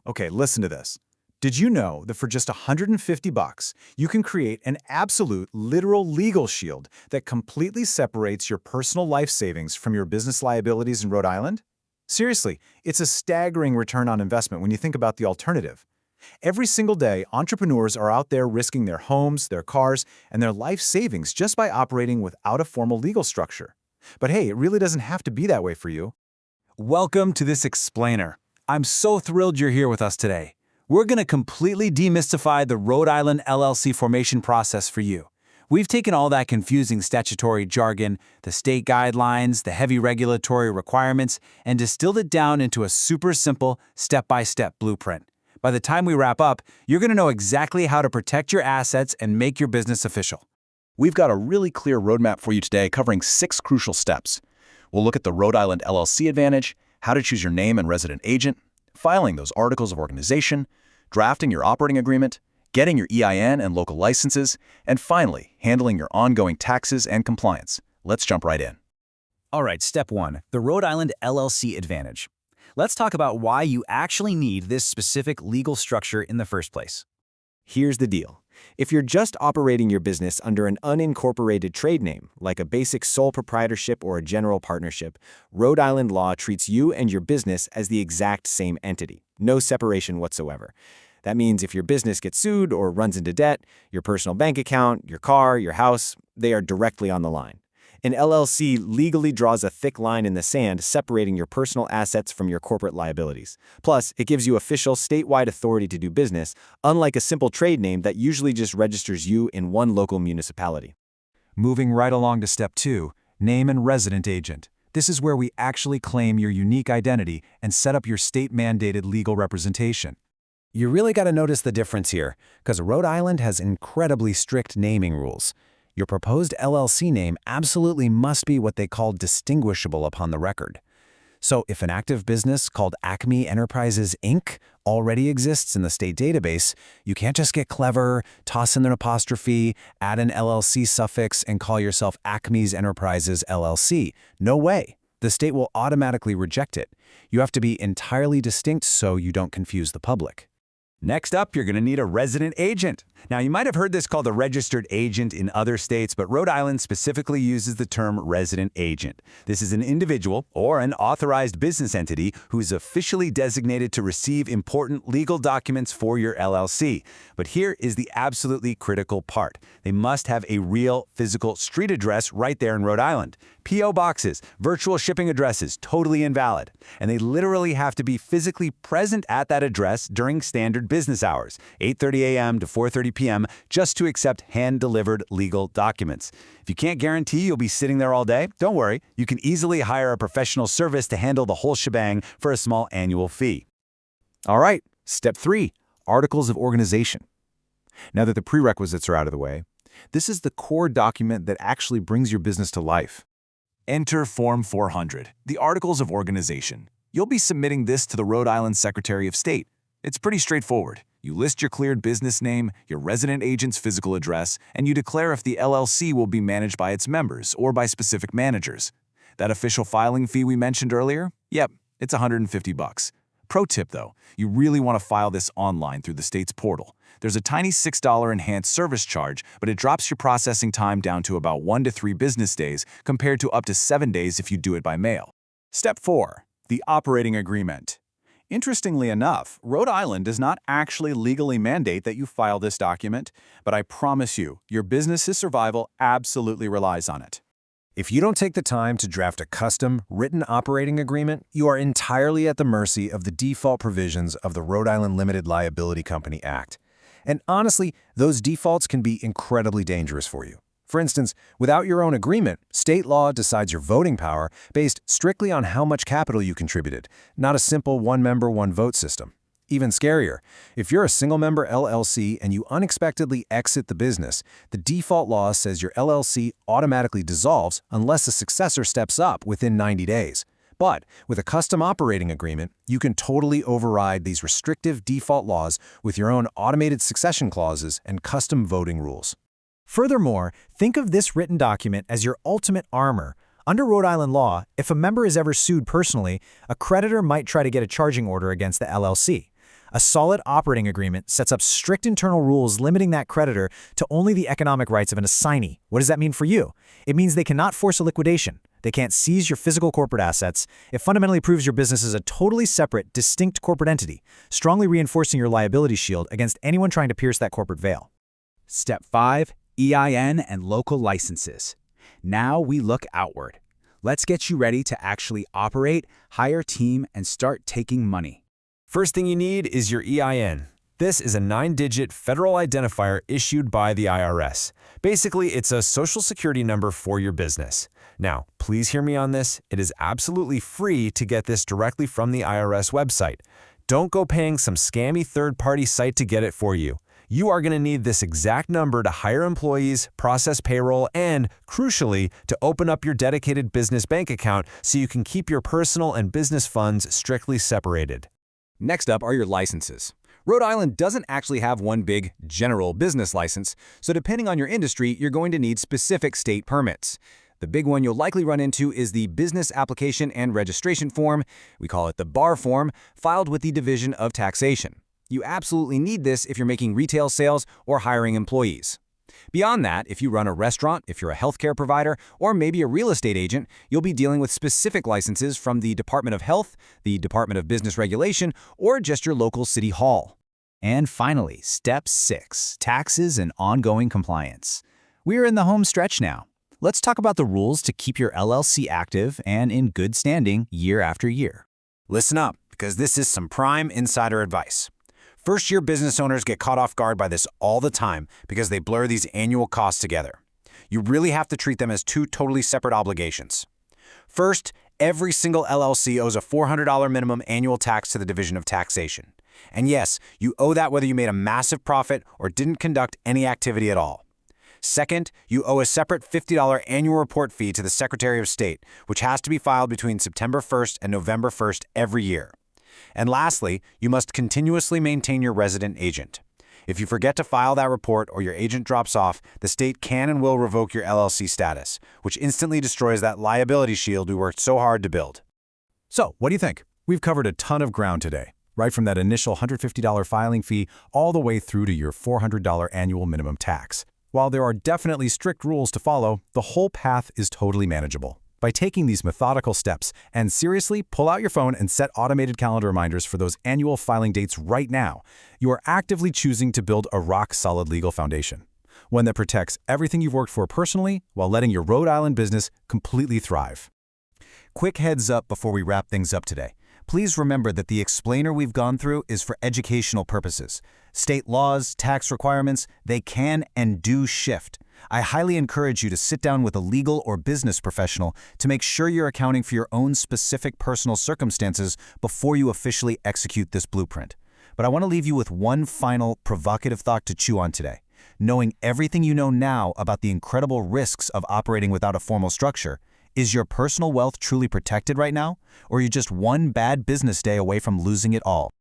Okay, listen to this. Did you know that for just $150, you can create an absolute, literal legal shield that completely separates your personal life savings from your business liabilities in Rhode Island? Seriously, it's a staggering return on investment when you think about the alternative. Every single day, entrepreneurs are out there risking their homes, their cars, and their life savings just by operating without a formal legal structure. But hey, it really doesn't have to be that way for you. Welcome to this explainer. I'm so thrilled you're here with us today. We're going to completely demystify the Rhode Island LLC formation process for you. We've taken all that confusing statutory jargon, the state guidelines, the heavy regulatory requirements, and distilled it down into a super simple, step-by-step blueprint. By the time we wrap up, you're going to know exactly how to protect your assets and make your business official. We've got a really clear roadmap for you today covering 6 crucial steps. We'll look at the Rhode Island LLC advantage, how to choose your name and resident agent, filing those articles of organization, drafting your operating agreement, getting your EIN and local licenses, and finally, handling your ongoing taxes and compliance. Let's jump right in. All right, step 1, the Rhode Island LLC advantage. Let's talk about why you actually need this specific legal structure in the first place. Here's the deal. If you're just operating your business under an unincorporated trade name, like a basic sole proprietorship or a general partnership, Rhode Island law treats you and your business as the exact same entity. No separation whatsoever. That means if your business gets sued or runs into debt, your personal bank account, your car, your house, they are directly on the line. An LLC legally draws a thick line in the sand separating your personal assets from your corporate liabilities. Plus, it gives you official statewide authority to do business, unlike a simple trade name that usually just registers you in one local municipality. Moving right along to step 2, name and resident agent. This is where we actually claim your unique identity and set up your state-mandated legal representation. You really got to notice the difference here, because Rhode Island has incredibly strict naming rules. Your proposed LLC name absolutely must be what they call distinguishable upon the record. So if an active business called Acme Enterprises, Inc. already exists in the state database, you can't just get clever, toss in an apostrophe, add an LLC suffix, and call yourself Acme's Enterprises, LLC. No way. The state will automatically reject it. You have to be entirely distinct so you don't confuse the public. Next up, you're going to need a resident agent. Now, you might have heard this called a registered agent in other states, but Rhode Island specifically uses the term resident agent. This is an individual or an authorized business entity who is officially designated to receive important legal documents for your LLC. But here is the absolutely critical part. They must have a real physical street address right there in Rhode Island. P.O. boxes, virtual shipping addresses, totally invalid. And they literally have to be physically present at that address during standard business hours, 8:30 a.m. to 4:30 p.m., just to accept hand-delivered legal documents. If you can't guarantee you'll be sitting there all day, don't worry. You can easily hire a professional service to handle the whole shebang for a small annual fee. All right, step 3, articles of organization. Now that the prerequisites are out of the way, this is the core document that actually brings your business to life. Enter Form 400, the Articles of Organization. You'll be submitting this to the Rhode Island Secretary of State. It's pretty straightforward. You list your cleared business name, your resident agent's physical address, and you declare if the LLC will be managed by its members or by specific managers. That official filing fee we mentioned earlier? Yep, it's $150. Pro tip though, you really want to file this online through the state's portal. There's a tiny $6 enhanced service charge, but it drops your processing time down to about 1 to 3 business days compared to up to 7 days if you do it by mail. Step 4, the operating agreement. Interestingly enough, Rhode Island does not actually legally mandate that you file this document, but I promise you, your business's survival absolutely relies on it. If you don't take the time to draft a custom, written operating agreement, you are entirely at the mercy of the default provisions of the Rhode Island Limited Liability Company Act. And honestly, those defaults can be incredibly dangerous for you. For instance, without your own agreement, state law decides your voting power based strictly on how much capital you contributed, not a simple one-member, one-vote system. Even scarier, if you're a single-member LLC and you unexpectedly exit the business, the default law says your LLC automatically dissolves unless a successor steps up within 90 days. But with a custom operating agreement, you can totally override these restrictive default laws with your own automated succession clauses and custom voting rules. Furthermore, think of this written document as your ultimate armor. Under Rhode Island law, if a member is ever sued personally, a creditor might try to get a charging order against the LLC. A solid operating agreement sets up strict internal rules limiting that creditor to only the economic rights of an assignee. What does that mean for you? It means they cannot force a liquidation. They can't seize your physical corporate assets. It fundamentally proves your business is a totally separate, distinct corporate entity, strongly reinforcing your liability shield against anyone trying to pierce that corporate veil. Step 5. EIN and local licenses. Now we look outward. Let's get you ready to actually operate, hire a team, and start taking money. First thing you need is your EIN. This is a 9-digit federal identifier issued by the IRS. Basically, it's a social security number for your business. Now, please hear me on this. It is absolutely free to get this directly from the IRS website. Don't go paying some scammy third-party site to get it for you. You are going to need this exact number to hire employees, process payroll, and, crucially, to open up your dedicated business bank account so you can keep your personal and business funds strictly separated. Next up are your licenses. Rhode Island doesn't actually have one big general business license, so depending on your industry, you're going to need specific state permits. The big one you'll likely run into is the Business Application and Registration Form, we call it the BAR form, filed with the Division of Taxation. You absolutely need this if you're making retail sales or hiring employees. Beyond that, if you run a restaurant, if you're a healthcare provider, or maybe a real estate agent, you'll be dealing with specific licenses from the Department of Health, the Department of Business Regulation, or just your local city hall. And finally, Step 6, taxes and ongoing compliance. We're in the home stretch now. Let's talk about the rules to keep your LLC active and in good standing year after year. Listen up, because this is some prime insider advice. First-year business owners get caught off guard by this all the time because they blur these annual costs together. You really have to treat them as two totally separate obligations. First, every single LLC owes a $400 minimum annual tax to the Division of Taxation. And yes, you owe that whether you made a massive profit or didn't conduct any activity at all. Second, you owe a separate $50 annual report fee to the Secretary of State, which has to be filed between September 1st and November 1st every year. And lastly, you must continuously maintain your resident agent. If you forget to file that report or your agent drops off, the state can and will revoke your LLC status, which instantly destroys that liability shield we worked so hard to build. So, what do you think? We've covered a ton of ground today, right from that initial $150 filing fee all the way through to your $400 annual minimum tax. While there are definitely strict rules to follow, the whole path is totally manageable. By taking these methodical steps, and seriously, pull out your phone and set automated calendar reminders for those annual filing dates right now, you are actively choosing to build a rock-solid legal foundation. One that protects everything you've worked for personally while letting your Rhode Island business completely thrive. Quick heads up before we wrap things up today. Please remember that the explainer we've gone through is for educational purposes. State laws, tax requirements, they can and do shift. I highly encourage you to sit down with a legal or business professional to make sure you're accounting for your own specific personal circumstances before you officially execute this blueprint. But I want to leave you with one final provocative thought to chew on today. Knowing everything you know now about the incredible risks of operating without a formal structure, is your personal wealth truly protected right now? Or are you just one bad business day away from losing it all?